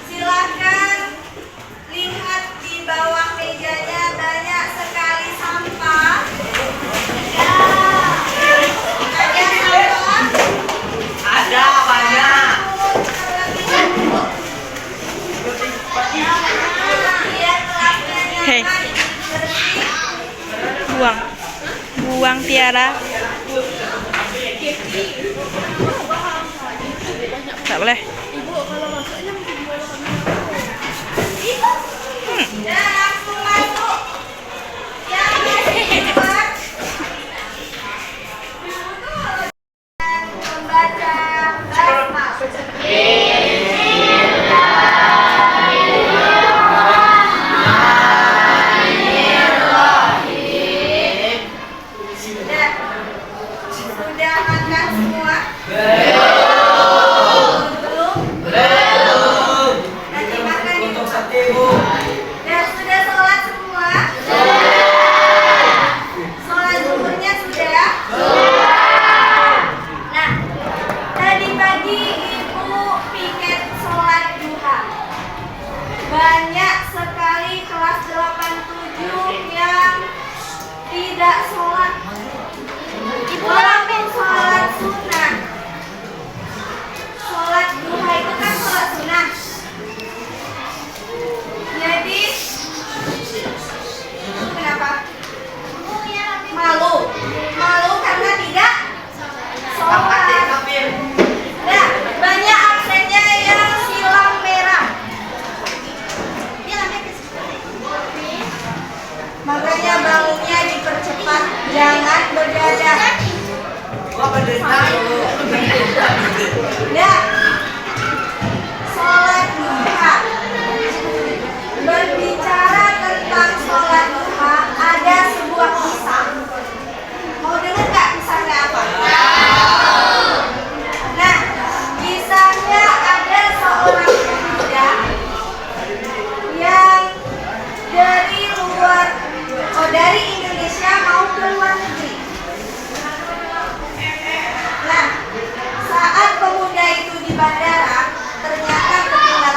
Silakan lihat di bawah mejanya, banyak sekali sampah. Ada sampah? Ada banyak. Biar kelasnya Hei. nyaman, bersih. Buang Tiara. Tak boleh. Dan langsung masuk. Yang masih cepat. Membaca basmalah. Sudah makan semua? Belum? Nanti makan di rumah. Dan sudah sholat semua? Sholat zuhurnya sudah? Nah, tadi pagi ibu piket sholat duha. Banyak sekali kelas 87 yang tidak sholat. Walaupun sholat sunnah. Sholat duha itu kan sholat sunnah. Jadi kenapa? Malu karena tidak sholat. Nah, banyak absennya yang silang merah. Makanya bangunnya dipercepat, jangan berdadah. Ya, sholat duha. Berbicara tentang sholat duha, ada sebuah kisah. Mau dengar nggak kisahnya apa? Nah, kisahnya ada seorang pemuda yang dari Indonesia mau ke luar negeri. Nah, saat pemuda itu di bandara, ternyata ketinggalan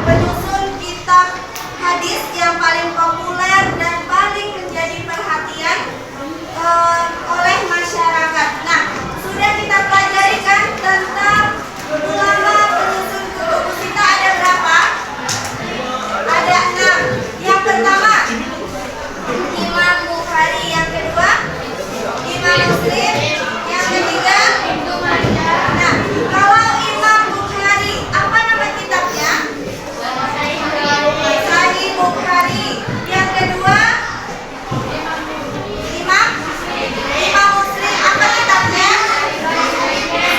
penyusun kitab hadis yang paling populer dan paling menjadi perhatian oleh masyarakat. Nah, sudah kita pelajari kan tentang ulama penyusun kutub kita ada berapa? Ada 6. Yang pertama Imam Bukhari, yang kedua Imam Muslim, yang ketiga Ibnu Majah. Nah, kalau Imam Bukhari, apa nama kitabnya? Sahih Bukhari. Yang kedua Imam Muslim, apa kitabnya?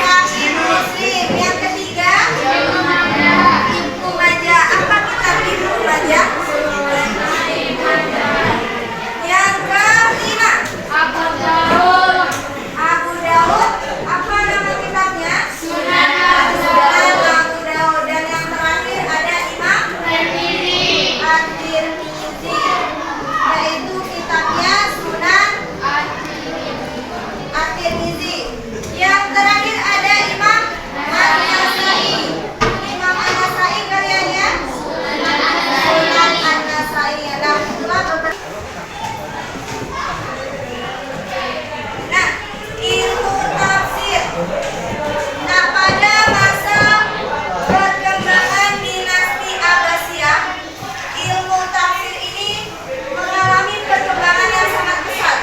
Sahih Muslim. Yang ketiga Ibnu Majah, apa kitab Ibnu Majah? Yang kelima Abu Daud, apa nama kitabnya? Sunan Abu Daud. Dan yang terakhir ada Imam At-Tirmidzi, yaitu kitabnya Sunan At-Tirmidzi. Yang terakhir ada Imam An-Nasai. Imam An-Nasai karyanya Sunan An-Nasai. Nah, ilmu tafsir. Nah, pada masa perkembangan dinasti Abbasiyah, ilmu tafsir ini mengalami perkembangan yang sangat pesat.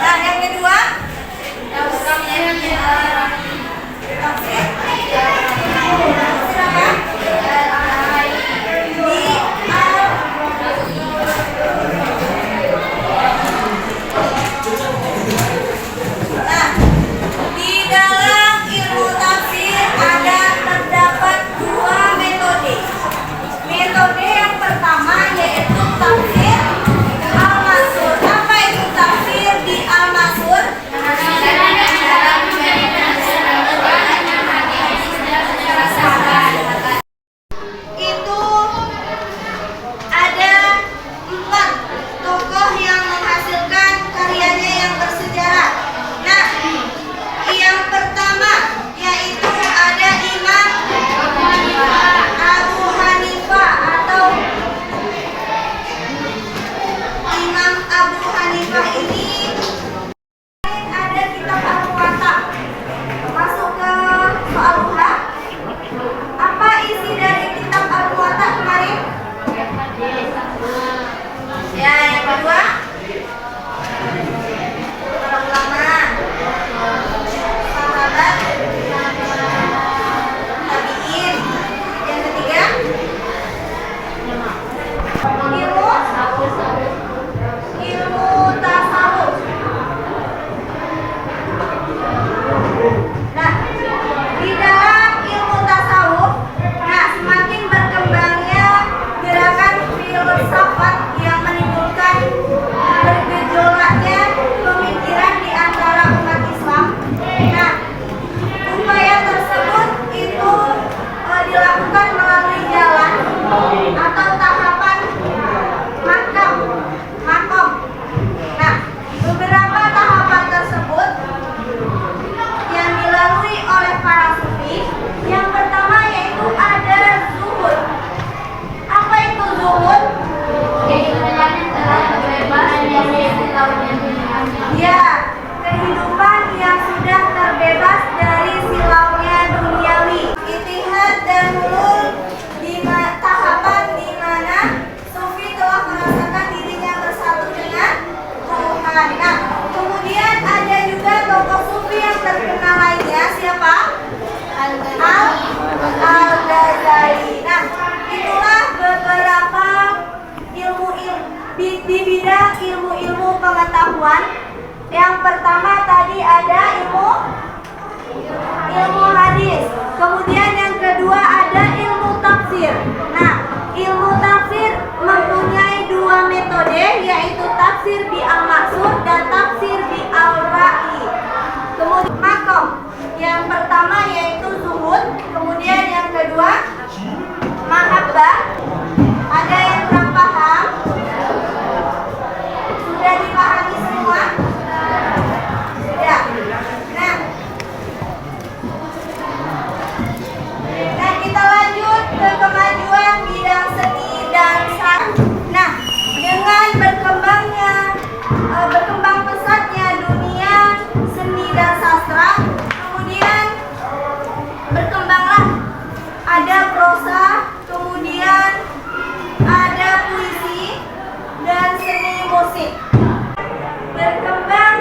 Nah, yang kedua tafsir apa? Di dalam ilmu tafsir terdapat 2 metode. Metode yang pertama yaitu tafsir al-masur. Apa itu tafsir di al-masur? Itu ada 4 tokoh yang menghasilkan karyanya yang bersejarah. Nah, yang pertama yaitu ada Imam Abu Hanifah atau Imam Abu Hanifah ini ada kitab Al-Muwatta. Masuk ke soal UHA. Apa isi dari kitab Al-Muwatta kemarin? Ya, yang kedua para ulama, sahabat, tabi'in. Yang ketiga ilmu tasawuf. Nah, di dalam ilmu tasawuf, semakin berkembangnya gerakan filsafat yang menimbulkan bergejolaknya pemikiran di antara umat Islam. Nah, upaya tersebut itu dilakukan melalui jalan atau tahapan makom. Nah, beberapa tahapan tersebut yang dilalui oleh para sufi. Yang pertama yaitu ada zuhud. Apa itu zuhud? Ya, kehidupan yang sudah terbebas dari silaunya duniawi. Ittihad dan hulul di tahapan di mana sufi telah merasakan dirinya bersatu dengan Tuhan. Nah, kemudian ada juga tokoh sufi yang terkenal lainnya. Siapa? Al-Ghazali. Nah, itulah beberapa ilmu di bidang ilmu pengetahuan. Yang pertama tadi ada ilmu hadis. Kemudian yang kedua ada ilmu tafsir. Nah, ilmu tafsir mempunyai 2 metode, yaitu tafsir bi al-maksur dan tafsir bi al-ra'i. Kemudian makom. Yang pertama yaitu zuhud, kemudian yang kedua mahabbah. Ada yang kurang paham? Sudah dipahami semua? semua? Sudah. Nah, kita lanjut ke kemajuan bidang seni dan sastra. Nah, dengan berkembang pesatnya dunia seni dan sastra, kemudian berkembanglah ada prosa, kemudian ada puisi dan seni musik. Berkembang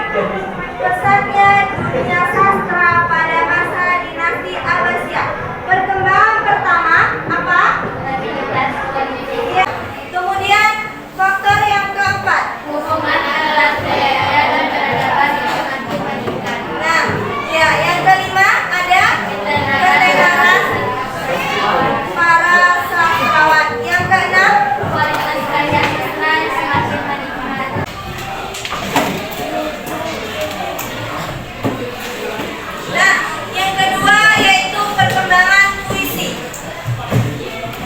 pesatnya dunia sastra pada masa dinasti Abbasiyah. Perkembangan pertama apa? Ya. Kemudian faktor yang keempat. Nah, ya, yang kelima ada ketenaran para sastrawan. Yang keenam, nah, yang kedua yaitu perkembangan puisi.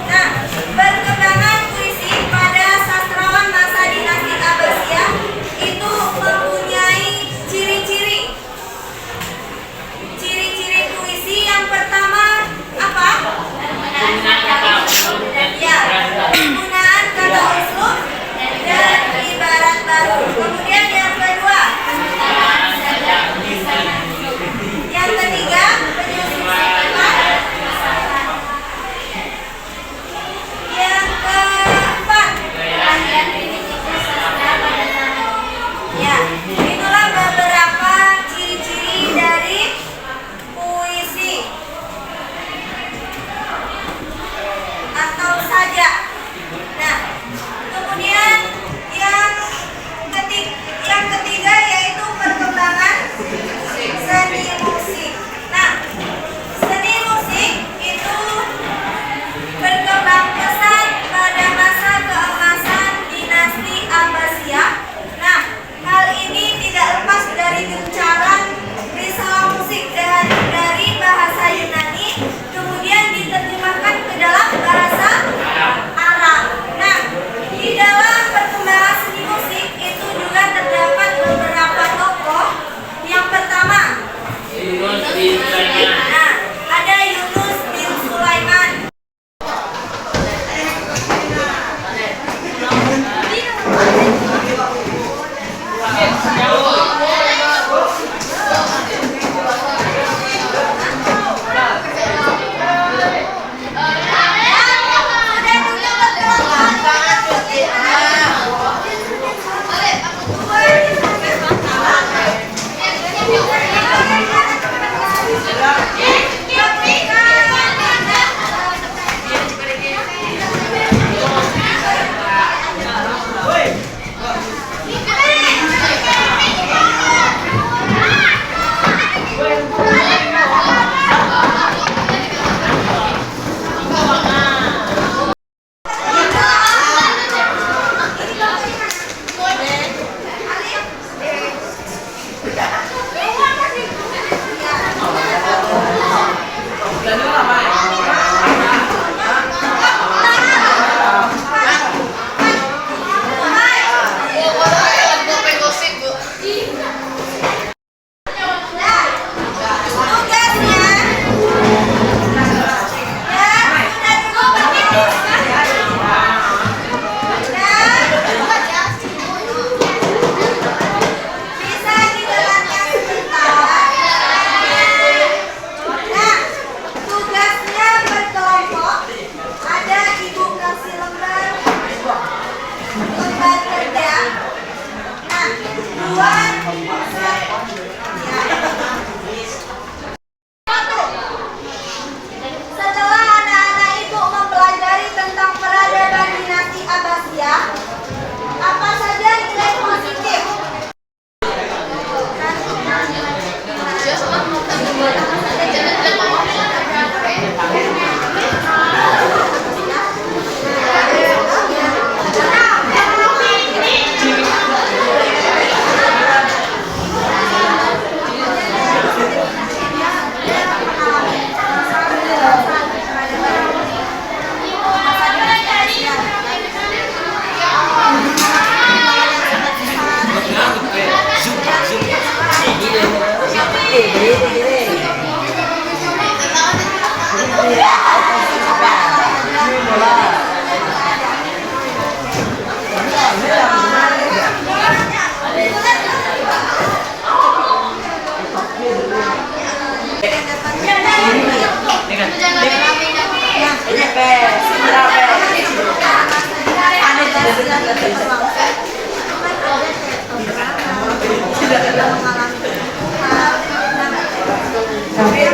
Nah, perkembangan puisi pada sastrawan masa dinasti Abbasiyah itu mempunyai ciri-ciri. Ciri-ciri puisi yang pertama apa? Ya, penggunaan kata uslub dan ibarat baru. Kemudian yang kedua, yang ketiga, penyusunan. Yang keempat, ya, itulah beberapa ciri-ciri dari puisi atau saja. Nah, kemudian yang ketiga yaitu perkembangan seni musik. Nah, seni musik itu berkembang pesat pada masa keemasan dinasti Abbasiyah. Nah, hal ini tidak lepas dari gencaran risalah musik dari bahasa Yunani, kemudian diterjemahkan ke dalam bahasa Arab. Nah, di dalam perkembangan seni musik itu juga terdapat beberapa tokoh. Yang pertama, nah, ada Yunus bin Sulaiman.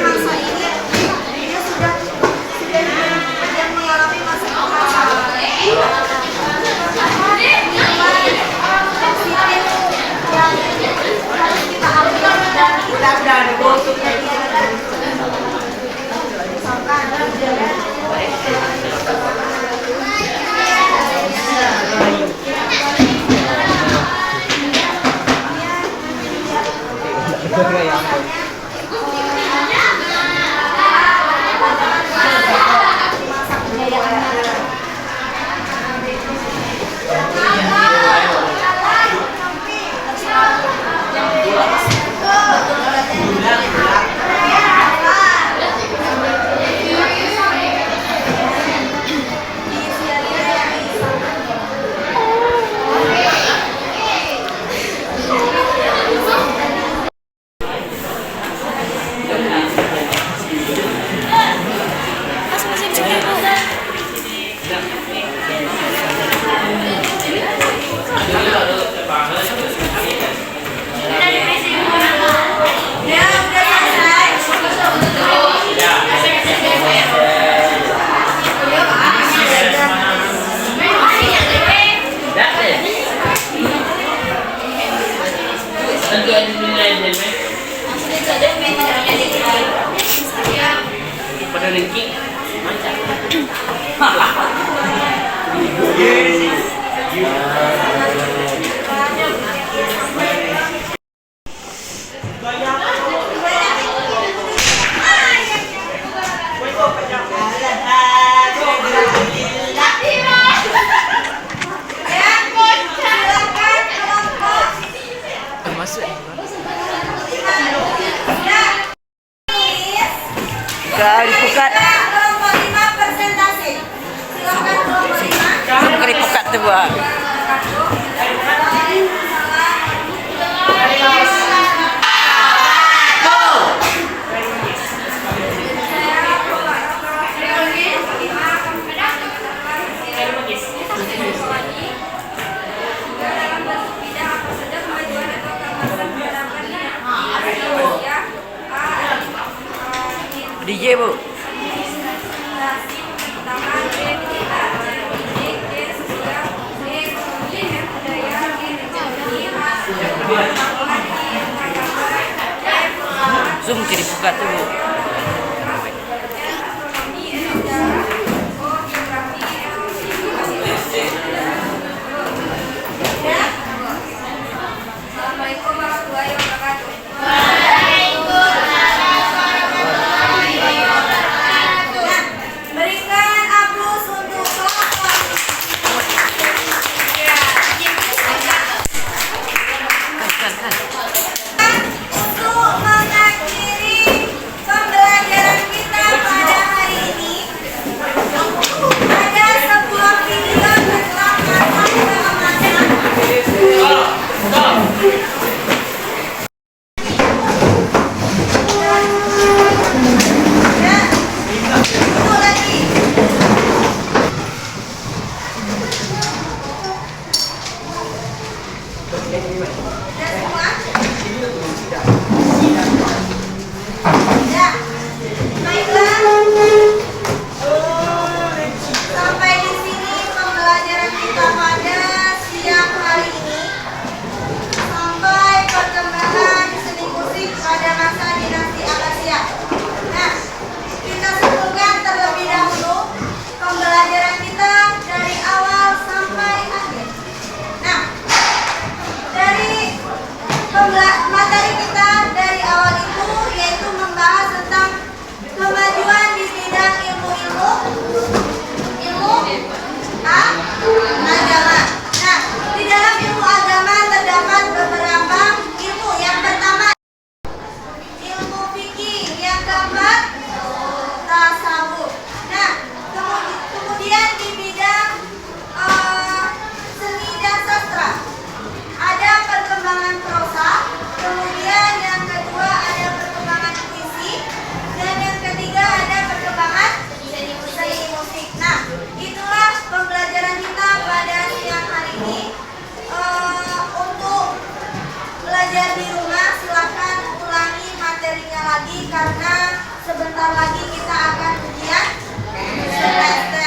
masa ini dia sudah mengalami masa kekerasan yang harus kita ambil dan pada lengking macam Gak dipukat. Kelompok 5 presentasi. Silakan kelompok 5. Belum dipukat tuh, Bu. DJ, Bu. Zoom ke dibuka tuh, Bu. Assalamualaikum warahmatullahi wabarakatuh. Berikan aplaus untuk kelompok. Untuk mengakhiri pembelajaran kita pada hari ini, ada sebuah video tentang masak dalam masak. Satu lagi. Sudah semua? Ya. Baiklah. Sampai di sini pembelajaran kita pada siang hari ini. Sampai perkembangan seni musik pada masa dinasti Abbasiyah. Nah, kita sebutkan terlebih dahulu pembelajaran kita dari awal sampai akhir. Nah, dari materi kita dari awal itu yaitu membahas tentang kemajuan di bidang ilmu agama. Nah, di dalam ilmu agama terdapat beberapa ilmu. Yang pertama, ilmu karena sebentar lagi kita akan ujian semester